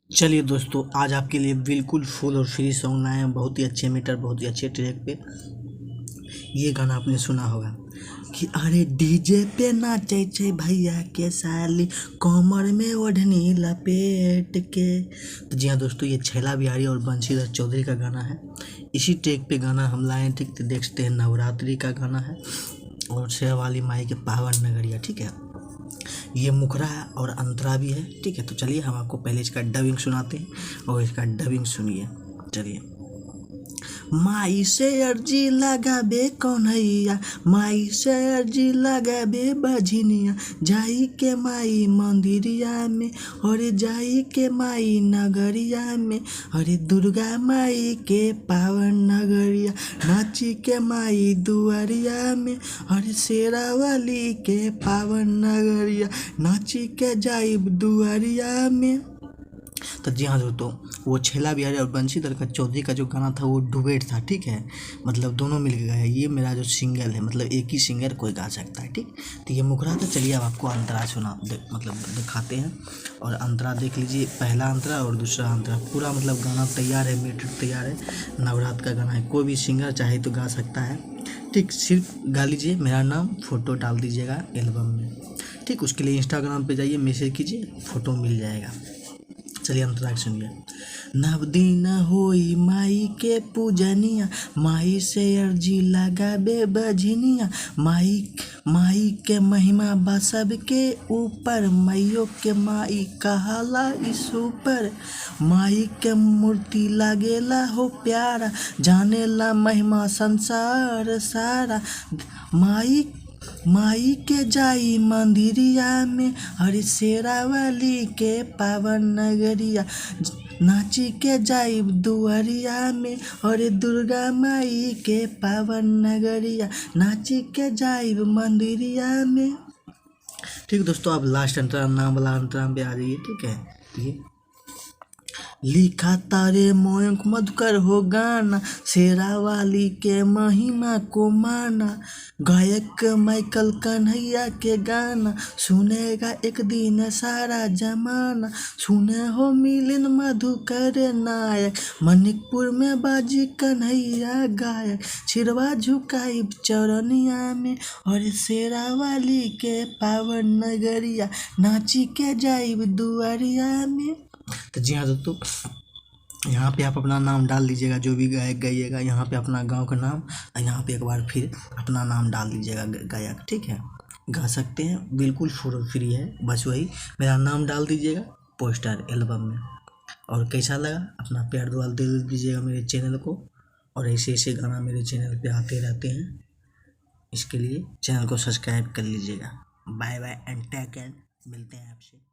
चलिए दोस्तों, आज आपके लिए बिल्कुल फुल और फ्री सॉन्ग लाए हैं। बहुत ही अच्छे मीटर, बहुत ही अच्छे ट्रैक पे। ये गाना आपने सुना होगा कि अरे डीजे पे नाचे छे भैया के साली, कमर में ओढ़नी लपेट के। तो जी हाँ दोस्तों, ये छैला बिहारी और बंशीधर चौधरी का गाना है। इसी ट्रैक पे गाना हम लाए हैं। ठीक, तो देखते हैं, नवरात्रि का गाना है और शेरवाली माई के पावन नगरिया। ठीक है, ये मुखरा है और अंतरा भी है। ठीक है, तो चलिए हम आपको पहले इसका डबिंग सुनाते हैं और इसका डबिंग सुनिए। चलिए। माई से अर्जी लगाबे कन्हैया, माई से अर्जी लगाबे बझनिया, जाई के माई मंदिरिया में, अरे जाई के माई नगरिया में, अरे दुर्गा माई के पावन नगरिया, नाची के माई दुआरिया में, अरे शेरावाली के पावन नगरिया, नाची के जाइब दुआरिया में। तो जी हाँ दोस्तों, वो छैला बिहारी और बंशीधर का चौधरी का जो गाना था वो डुएट था। ठीक है, मतलब दोनों मिल के गाए। ये मेरा जो सिंगल है, मतलब एक ही सिंगर कोई गा सकता है। ठीक, तो ये मुखरा था। चलिए अब आपको अंतरा मतलब दिखाते हैं और अंतरा देख लीजिए। पहला अंतरा और दूसरा अंतरा, पूरा मतलब गाना तैयार है, मीटर तैयार है। नवरात्र का गाना है, कोई भी सिंगर चाहे तो गा सकता है। ठीक, सिर्फ गा लीजिए, मेरा नाम, फ़ोटो डाल दीजिएगा एल्बम में। ठीक, उसके लिए इंस्टाग्राम पे जाइए, मैसेज कीजिए, फ़ोटो मिल जाएगा। चलिए अंतराक्ष सुनिए। नव दिन होई माई के पूजनिया, माई से अर्जी लगाबे बझनिया, माई के महिमा बा सबके ऊपर, मैयो के माई कहाला इस ऊपर, माई के मूर्ति लागेला हो प्यारा, जानेला महिमा संसार सारा, माई के जाई मंदिरिया में, हरि शेरावाली के पावन नगरिया, नाची के जाई दुआरिया में, अरे दुर्गा माई के पावन नगरिया, नाची के जाई मंदिरिया में। ठीक दोस्तों, अब लास्ट अंतरा, नाम वाला अंतरा पे आ जाइए। ठीक है, ये लिखा तारे मयंक मधुकर हो गाना, शेरावाली के महिमा को माना, गायक माइकल कन्हैया के गाना, सुनेगा एक दिन सारा जमाना, सुने हो मिलिन मधुकर नायक, मणिकपुर में बाजी कन्हैया गायक, सिरवा झुकाई चरनिया में, और शेरावाली के पावन नगरिया, नाची के जाइब दुआरिया में। तो जी हाँ दोस्तों, यहाँ पे आप अपना नाम डाल दीजिएगा, जो भी गायक गाइएगा। यहाँ पे अपना गांव का नाम और यहाँ पे एक बार फिर अपना नाम डाल दीजिएगा गायक। ठीक है, गा सकते हैं, बिल्कुल फ्री है। बस वही मेरा नाम डाल दीजिएगा पोस्टर एल्बम में। और कैसा लगा, अपना प्यार दुआ दे दीजिएगा मेरे चैनल को। और ऐसे ऐसे गाना मेरे चैनल पे आते रहते हैं, इसके लिए चैनल को सब्सक्राइब कर लीजिएगा। Bye bye and take care, मिलते हैं आपसे।